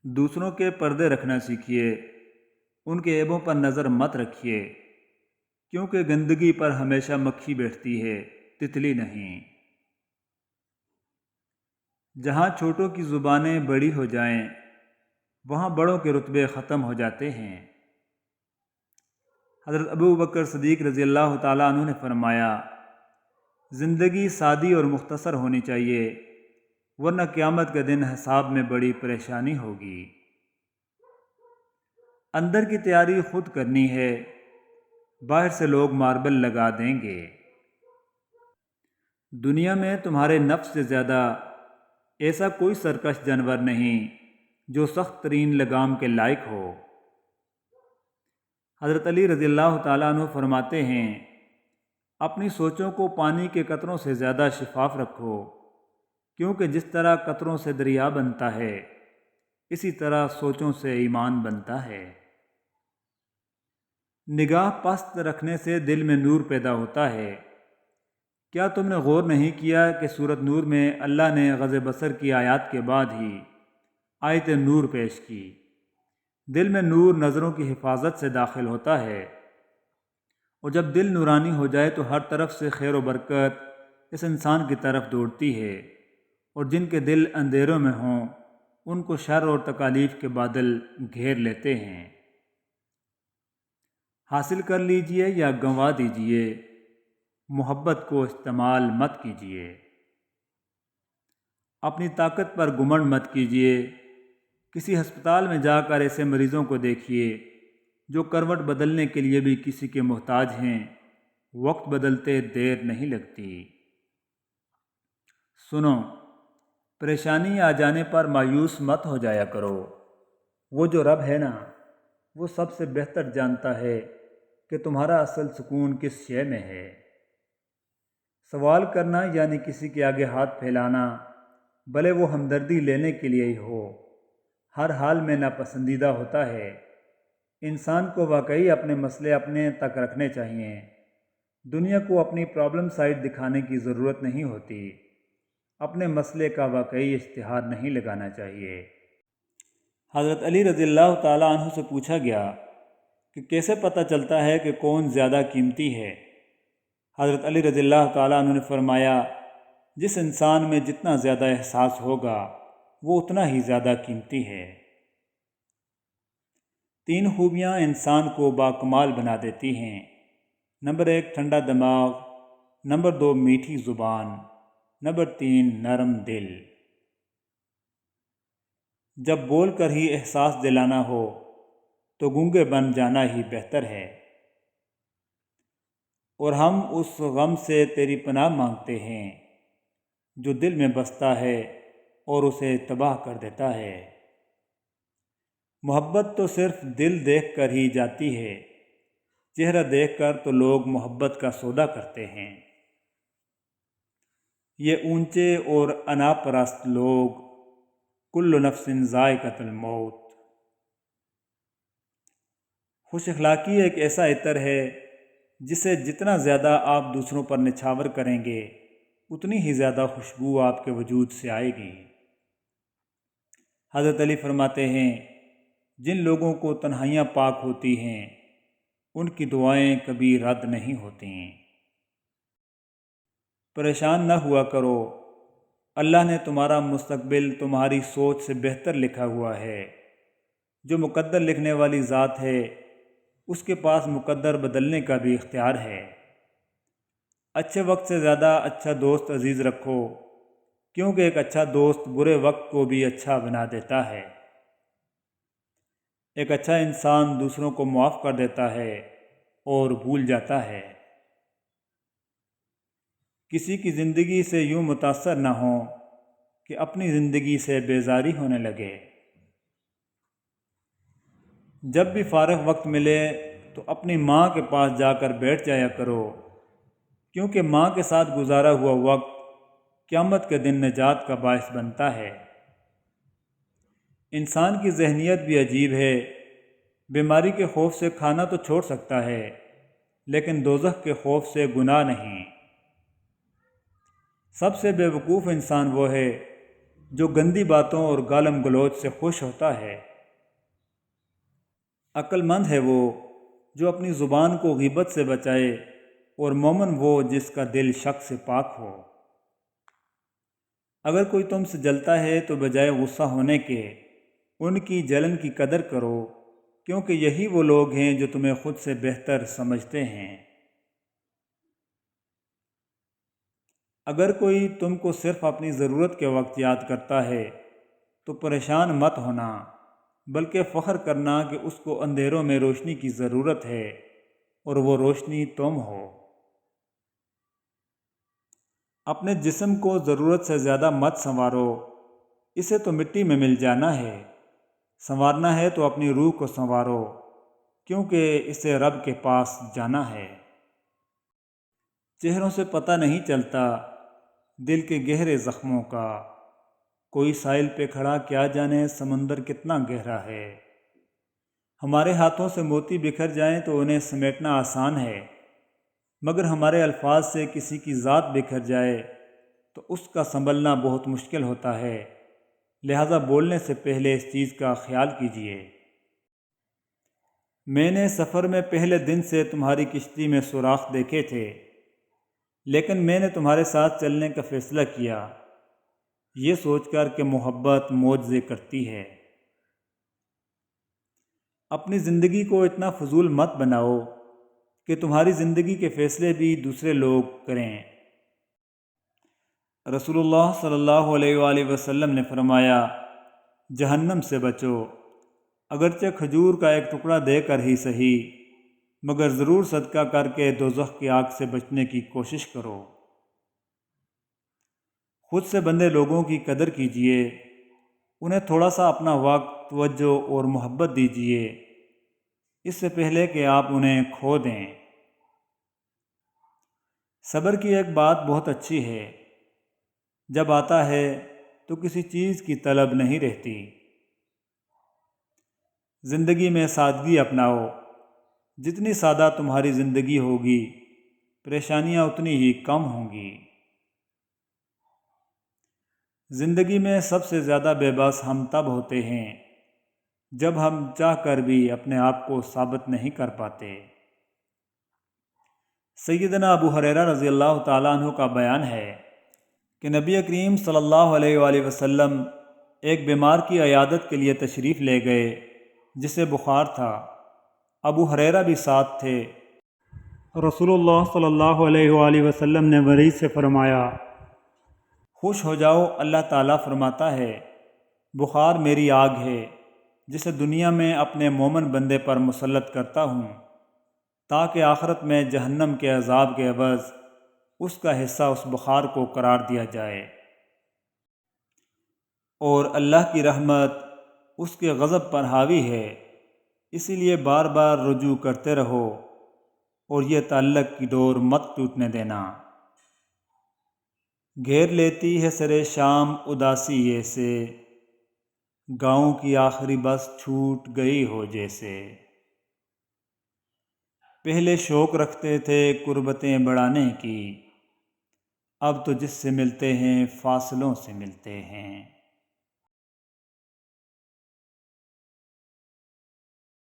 دوسروں کے پردے رکھنا سیکھیے، ان کے عیبوں پر نظر مت رکھیے، کیونکہ گندگی پر ہمیشہ مکھی بیٹھتی ہے، تتلی نہیں۔ جہاں چھوٹوں کی زبانیں بڑی ہو جائیں، وہاں بڑوں کے رتبے ختم ہو جاتے ہیں۔ حضرت ابو بکر صدیق رضی اللہ تعالیٰ عنہ نے فرمایا، زندگی سادی اور مختصر ہونی چاہیے، ورنہ قیامت کے دن حساب میں بڑی پریشانی ہوگی۔ اندر کی تیاری خود کرنی ہے، باہر سے لوگ ماربل لگا دیں گے۔ دنیا میں تمہارے نفس سے زیادہ ایسا کوئی سرکش جانور نہیں جو سخت ترین لگام کے لائق ہو۔ حضرت علی رضی اللہ تعالیٰ عنہ فرماتے ہیں، اپنی سوچوں کو پانی کے قطروں سے زیادہ شفاف رکھو، کیونکہ جس طرح قطروں سے دریا بنتا ہے، اسی طرح سوچوں سے ایمان بنتا ہے۔ نگاہ پست رکھنے سے دل میں نور پیدا ہوتا ہے۔ کیا تم نے غور نہیں کیا کہ سورۃ نور میں اللہ نے غض بصر کی آیات کے بعد ہی آیت نور پیش کی؟ دل میں نور نظروں کی حفاظت سے داخل ہوتا ہے، اور جب دل نورانی ہو جائے تو ہر طرف سے خیر و برکت اس انسان کی طرف دوڑتی ہے، اور جن کے دل اندھیروں میں ہوں ان کو شر اور تکالیف کے بادل گھیر لیتے ہیں۔ حاصل کر لیجئے یا گنوا دیجئے، محبت کو استعمال مت کیجیے۔ اپنی طاقت پر گھمنڈ مت کیجیے۔ کسی ہسپتال میں جا کر ایسے مریضوں کو دیکھیے جو کروٹ بدلنے کے لیے بھی کسی کے محتاج ہیں، وقت بدلتے دیر نہیں لگتی۔ سنو، پریشانی آ جانے پر مایوس مت ہو جایا کرو۔ وہ جو رب ہے نا، وہ سب سے بہتر جانتا ہے کہ تمہارا اصل سکون کس شے میں ہے۔ سوال کرنا یعنی کسی کے آگے ہاتھ پھیلانا، بھلے وہ ہمدردی لینے کے لیے ہی ہو، ہر حال میں ناپسندیدہ ہوتا ہے۔ انسان کو واقعی اپنے مسئلے اپنے تک رکھنے چاہیے۔ دنیا کو اپنی پرابلم سائٹ دکھانے کی ضرورت نہیں ہوتی۔ اپنے مسئلے کا واقعی اشتہار نہیں لگانا چاہیے۔ حضرت علی رضی اللہ تعالیٰ عنہ سے پوچھا گیا کہ کیسے پتہ چلتا ہے کہ کون زیادہ قیمتی ہے؟ حضرت علی رضی اللہ تعالیٰ عنہ نے فرمایا، جس انسان میں جتنا زیادہ احساس ہوگا وہ اتنا ہی زیادہ قیمتی ہے۔ 3 خوبیاں انسان کو باکمال بنا دیتی ہیں۔ نمبر 1 ٹھنڈا دماغ، نمبر 2 میٹھی زبان، نمبر 3 نرم دل۔ جب بول کر ہی احساس دلانا ہو تو گونگے بن جانا ہی بہتر ہے۔ اور ہم اس غم سے تیری پناہ مانگتے ہیں جو دل میں بستا ہے اور اسے تباہ کر دیتا ہے۔ محبت تو صرف دل دیکھ کر ہی جاتی ہے، چہرہ دیکھ کر تو لوگ محبت کا سودا کرتے ہیں۔ یہ اونچے اور انا پرست لوگ، کل نفس ذائقۃ الموت۔ خوش اخلاقی ایک ایسا عطر ہے جسے جتنا زیادہ آپ دوسروں پر نچھاور کریں گے، اتنی ہی زیادہ خوشبو آپ کے وجود سے آئے گی۔ حضرت علی فرماتے ہیں، جن لوگوں کو تنہائیاں پاک ہوتی ہیں ان کی دعائیں کبھی رد نہیں ہوتی۔ پریشان نہ ہوا کرو، اللہ نے تمہارا مستقبل تمہاری سوچ سے بہتر لکھا ہوا ہے۔ جو مقدر لکھنے والی ذات ہے اس کے پاس مقدر بدلنے کا بھی اختیار ہے۔ اچھے وقت سے زیادہ اچھا دوست عزیز رکھو، کیونکہ ایک اچھا دوست برے وقت کو بھی اچھا بنا دیتا ہے۔ ایک اچھا انسان دوسروں کو معاف کر دیتا ہے اور بھول جاتا ہے۔ کسی کی زندگی سے یوں متاثر نہ ہوں کہ اپنی زندگی سے بیزاری ہونے لگے۔ جب بھی فارغ وقت ملے تو اپنی ماں کے پاس جا کر بیٹھ جایا کرو، کیونکہ ماں کے ساتھ گزارا ہوا وقت قیامت کے دن نجات کا باعث بنتا ہے۔ انسان کی ذہنیت بھی عجیب ہے، بیماری کے خوف سے کھانا تو چھوڑ سکتا ہے لیکن دوزخ کے خوف سے گناہ نہیں۔ سب سے بے وقوف انسان وہ ہے جو گندی باتوں اور گالم گلوچ سے خوش ہوتا ہے۔ عقل مند ہے وہ جو اپنی زبان کو غیبت سے بچائے، اور مومن وہ جس کا دل شک سے پاک ہو۔ اگر کوئی تم سے جلتا ہے تو بجائے غصہ ہونے کے ان کی جلن کی قدر کرو، کیونکہ یہی وہ لوگ ہیں جو تمہیں خود سے بہتر سمجھتے ہیں۔ اگر کوئی تم کو صرف اپنی ضرورت کے وقت یاد کرتا ہے تو پریشان مت ہونا، بلکہ فخر کرنا کہ اس کو اندھیروں میں روشنی کی ضرورت ہے اور وہ روشنی تم ہو۔ اپنے جسم کو ضرورت سے زیادہ مت سنوارو، اسے تو مٹی میں مل جانا ہے۔ سنوارنا ہے تو اپنی روح کو سنوارو، کیونکہ اسے رب کے پاس جانا ہے۔ چہروں سے پتہ نہیں چلتا دل کے گہرے زخموں کا، کوئی ساحل پہ کھڑا کیا جانے سمندر کتنا گہرا ہے۔ ہمارے ہاتھوں سے موتی بکھر جائیں تو انہیں سمیٹنا آسان ہے، مگر ہمارے الفاظ سے کسی کی ذات بکھر جائے تو اس کا سنبھلنا بہت مشکل ہوتا ہے، لہٰذا بولنے سے پہلے اس چیز کا خیال کیجیے۔ میں نے سفر میں پہلے دن سے تمہاری کشتی میں سوراخ دیکھے تھے، لیکن میں نے تمہارے ساتھ چلنے کا فیصلہ کیا، یہ سوچ کر کہ محبت معجزے کرتی ہے۔ اپنی زندگی کو اتنا فضول مت بناؤ کہ تمہاری زندگی کے فیصلے بھی دوسرے لوگ کریں۔ رسول اللہ صلی اللہ علیہ وآلہ وسلم نے فرمایا، جہنم سے بچو، اگرچہ کھجور کا ایک ٹکڑا دے کر ہی صحیح، مگر ضرور صدقہ کر کے دوزخ کی آگ سے بچنے کی کوشش کرو۔ خود سے بندے لوگوں کی قدر کیجیے، انہیں تھوڑا سا اپنا وقت، توجہ اور محبت دیجیے، اس سے پہلے کہ آپ انہیں کھو دیں۔ صبر کی ایک بات بہت اچھی ہے، جب آتا ہے تو کسی چیز کی طلب نہیں رہتی۔ زندگی میں سادگی اپناؤ، جتنی سادہ تمہاری زندگی ہوگی پریشانیاں اتنی ہی کم ہوں گی۔ زندگی میں سب سے زیادہ بے بس ہم تب ہوتے ہیں جب ہم چاہ کر بھی اپنے آپ کو ثابت نہیں کر پاتے۔ سیدنا ابو ہریرہ رضی اللہ تعالیٰ عنہ کا بیان ہے کہ نبی کریم صلی اللہ علیہ وآلہ وسلم ایک بیمار کی عیادت کے لیے تشریف لے گئے جسے بخار تھا۔ ابو ہریرہ بھی ساتھ تھے۔ رسول اللہ صلی اللہ علیہ وآلہ وسلم نے مریض سے فرمایا، خوش ہو جاؤ، اللہ تعالیٰ فرماتا ہے، بخار میری آگ ہے جسے دنیا میں اپنے مومن بندے پر مسلط کرتا ہوں، تاکہ آخرت میں جہنم کے عذاب کے عوض اس کا حصہ اس بخار کو قرار دیا جائے، اور اللہ کی رحمت اس کے غضب پر حاوی ہے، اسی لیے بار بار رجوع کرتے رہو اور یہ تعلق کی ڈور مت ٹوٹنے دینا۔ گھیر لیتی ہے سرے شام اداسی ایسے، گاؤں کی آخری بس چھوٹ گئی ہو جیسے۔ پہلے شوق رکھتے تھے قربتیں بڑھانے کی، اب تو جس سے ملتے ہیں فاصلوں سے ملتے ہیں۔